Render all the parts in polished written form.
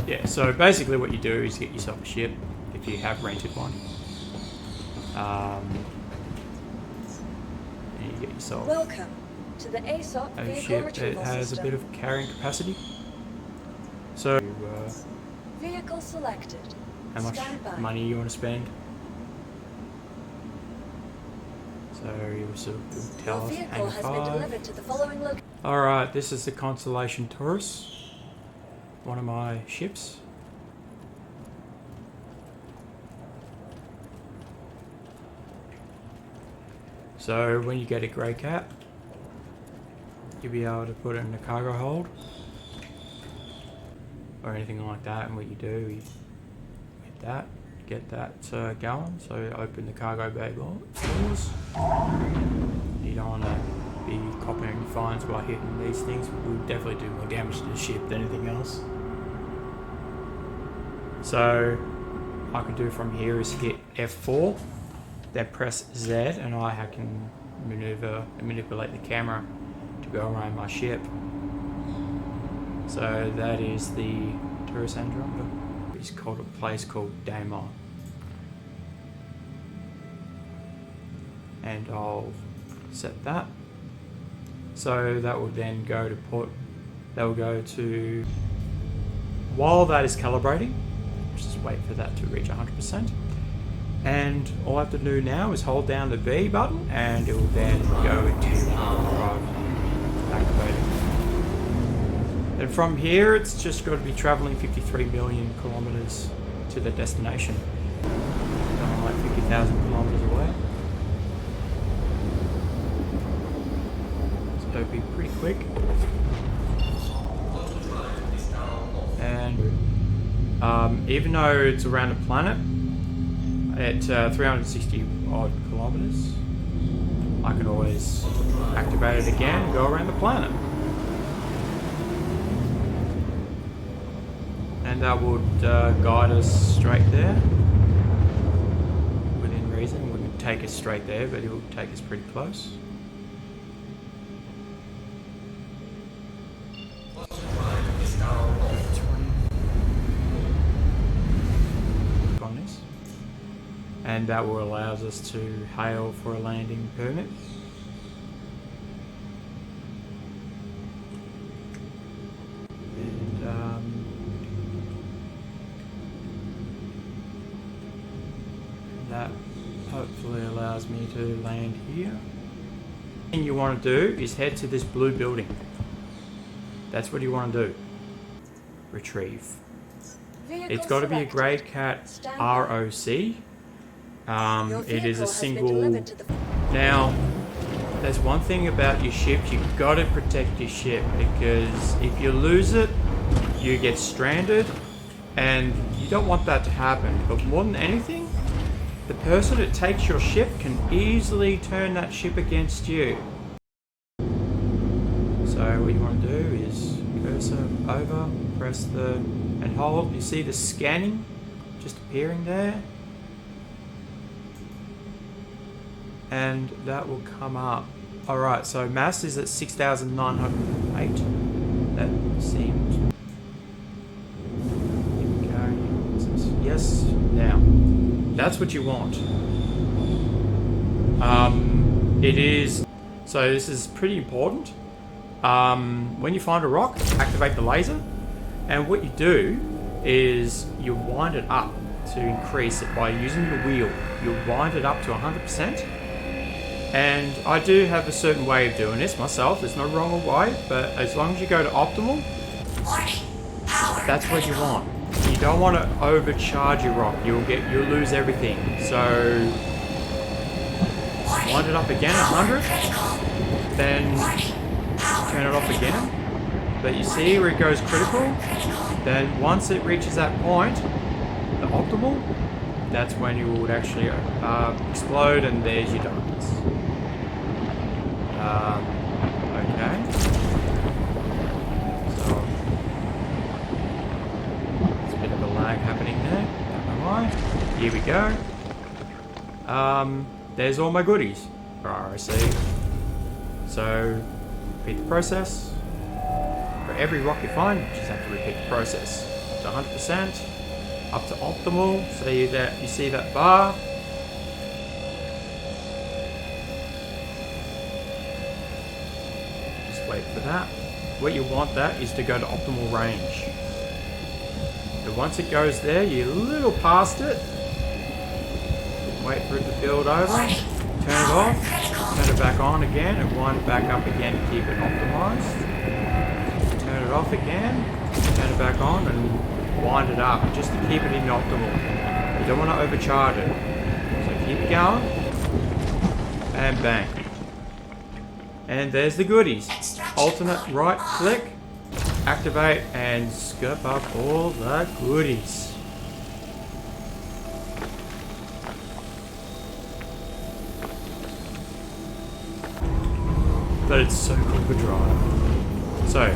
Yeah, so basically what you do is get yourself a ship if you have rented one. And you get yourself Welcome to the ASOC a vehicle ship that retrieval has system. a bit of carrying capacity. So, Vehicle selected. how much money you want to spend? So you sort of tell Your us vehicle Hangar has been 5. delivered to the following location. Alright, this is the Constellation Taurus, one of my ships. So when you get a Greycat, you'll be able to put it in a cargo hold or anything like that, and what you do, you get that going. So you open the cargo bay doors. You don't want to be copying fines while hitting these things. It will definitely do more damage to the ship than anything else. So I can do from here is hit F4, then press Z, and I can manipulate the camera to go around my ship. So that is the Taurus Andromeda. It's called a place called Daemon. And I'll set that. So that will then go to while that is calibrating, just wait for that to reach 100%. And all I have to do now is hold down the V button and it will then go into drive activated. And from here it's just got to be traveling 53 million kilometers to the destination. Like 50,000 kilometers away. So it'll be pretty quick. And even though it's around the planet at 360 odd kilometers, I can always activate it again and go around the planet. And that would guide us straight there. Within reason, it wouldn't take us straight there, but it will take us pretty close. On this. And that will allow us to hail for a landing permit. That hopefully allows me to land here. The thing you want to do is head to this blue building. That's what you want to do. Retrieve. It's got to be a Greycat ROC. It is a single. Now, there's one thing about your ship, you've got to protect your ship, because if you lose it, you get stranded, and you don't want that to happen. But more than anything, the person that takes your ship can easily turn that ship against you. So what you want to do is cursor over, press and hold. You see the scanning just appearing there? And that will come up. Alright, so mass is at 6,908. That seems... Okay. Yes. Now, that's what you want. It is... So this is pretty important. When you find a rock, activate the laser. And what you do is you wind it up to increase it by using your wheel. You wind it up to 100%. And I do have a certain way of doing this myself. There's no wrong way, but as long as you go to optimal, that's what you want. You don't want to overcharge your rock. You'll lose everything. So wind it up again at 100, then turn it off again. But you see where it goes critical? Then once it reaches that point, the optimal, that's when you would actually explode, and there's your darkness. Okay. So there's a bit of a lag happening there. Don't know why. Here we go. There's all my goodies for ROC. So repeat the process. For every rock you find, you just have to repeat the process. To 100%, up to optimal, so you see that bar. Just wait for that. What you want that is to go to optimal range. And once it goes there, you're a little past it. Wait for it to build over. Turn it off. Turn it back on again and wind it back up again to keep it optimized. Turn it off again. Turn it back on and wind it up just to keep it in optimal. You don't want to overcharge it. So keep it going. And bang. And there's the goodies. Alternate right click. Activate and scoop up all the goodies. But it's so cool to drive. So,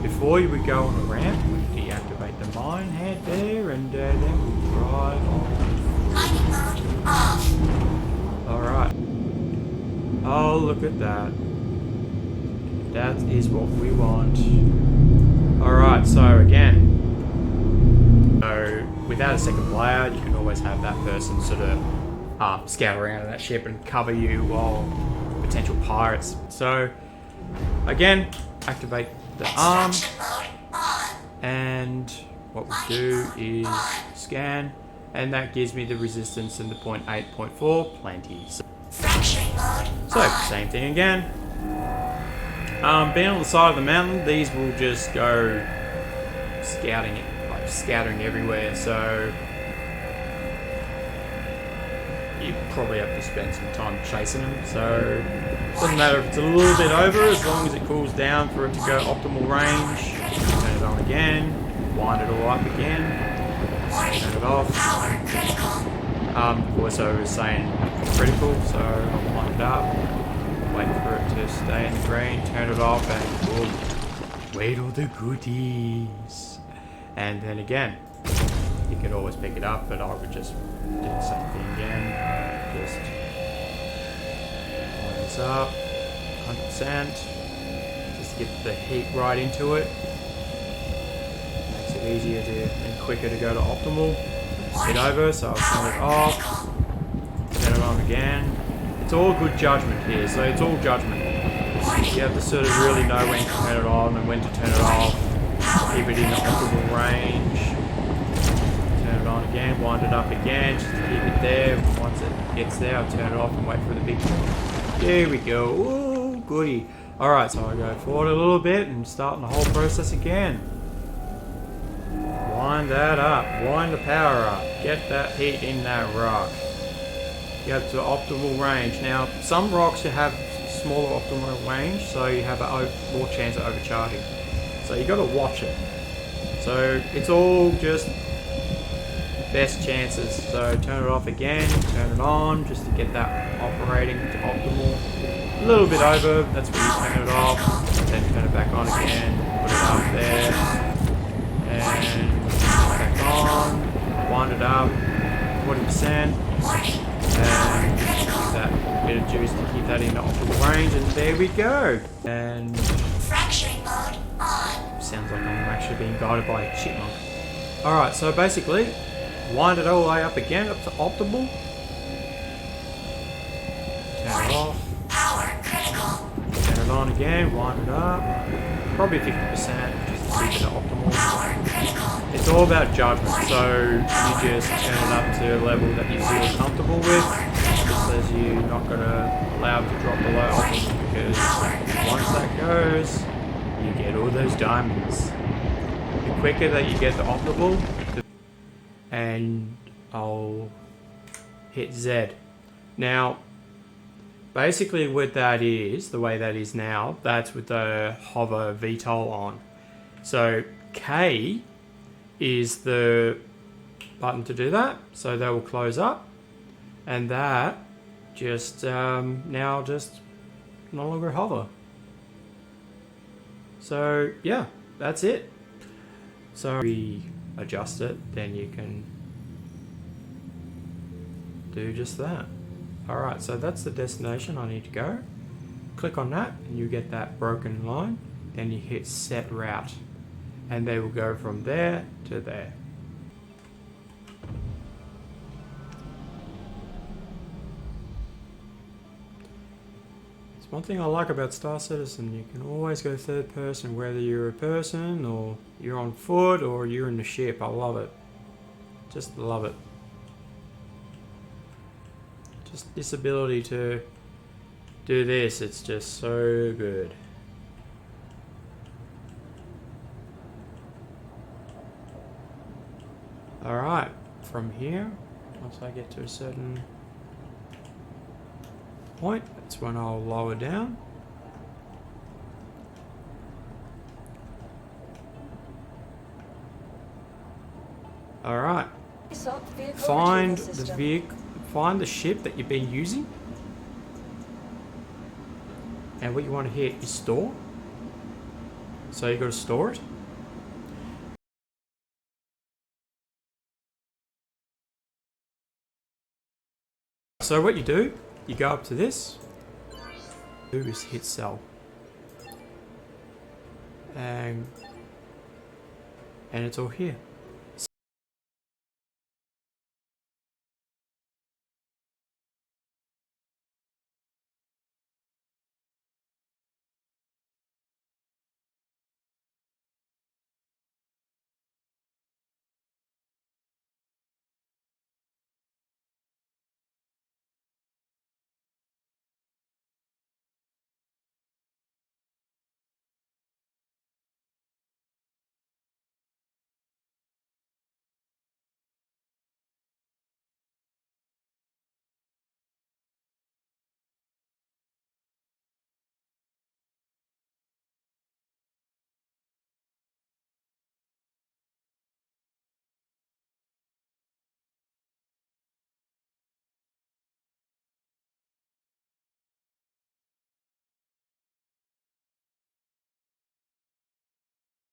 before we go on the ramp, we deactivate the mine head there, and then we drive on. Alright. Oh, look at that. That is what we want. Alright, so again. So, without a second player, you can always have that person sort of scout around in that ship and cover you while potential pirates. So again, activate the arm, and what we do is scan, and that gives me the resistance in the 0.8, 0.4, plenty. So same thing again. Being on the side of the mountain, these will just go scouting it, like scattering everywhere. So you probably have to spend some time chasing them, so it doesn't matter if it's a little bit over, as long as it cools down for it to go optimal range. Turn it on again, wind it all up again, turn it off. Voiceover is saying critical, so I'll wind it up, wait for it to stay in the green, turn it off, and boom, wait all the goodies. And then again, you could always pick it up, but I would just do the same thing again. Just wind this up, 100%, just to get the heat right into it. Makes it easier and quicker to go to optimal. Hit over, so I'll turn it off, turn it on again. It's all good judgment here, so it's all judgment. You have to sort of really know when to turn it on and when to turn it off. Keep it in the optimal range. Turn it on again, wind it up again, just to keep it there. Once it gets there, I'll turn it off and wait for the big... There we go. Ooh, goody. Alright, so I go forward a little bit and start the whole process again. Wind that up. Wind the power up. Get that heat in that rock. You have to optimal range. Now, some rocks you have smaller optimal range, so you have more chance of overcharging. So you got to watch it. So it's all just best chances. So turn it off again, turn it on, just to get that operating to optimal. A little bit over, that's when you turn it off, then turn it back on again, put it up there, and back on, wind it up, 40%, and just use that bit of juice to keep that in the optimal range, and there we go. And fracturing mode on. Sounds like I'm actually being guided by a chipmunk. Alright, so basically, wind it all the way up again, up to optimal. Turn it off. Power critical. Turn it on again, wind it up. Probably 50%, just to keep it optimal. It's all about judgment, so you just turn it up to a level that you feel comfortable with, just as you're not going to allow it to drop below optimal, because once that goes, you get all those diamonds. The quicker that you get the optimal, and I'll hit Z. Now, basically what that is, the way that is now, that's with the hover VTOL on. So K is the button to do that, so that will close up, and that just now just no longer hover. So yeah, that's it. So we adjust it, then you can do just that. Alright, so that's the destination I need to go. Click on that and you get that broken line. then you hit set route, and they will go from there to there. It's one thing I like about Star Citizen, you can always go third person, whether you're a person or you're on foot or you're in the ship. I love it. Just love it. Just this ability to do this, it's just so good. Alright, from here, once I get to a certain point, that's when I'll lower down. Alright, ASOC vehicle find retrieval the system. vehicle, find the ship that you've been using, and what you want to hit is store. So you got to store it. So what you do, you go up to this, do is hit sell, and it's all here.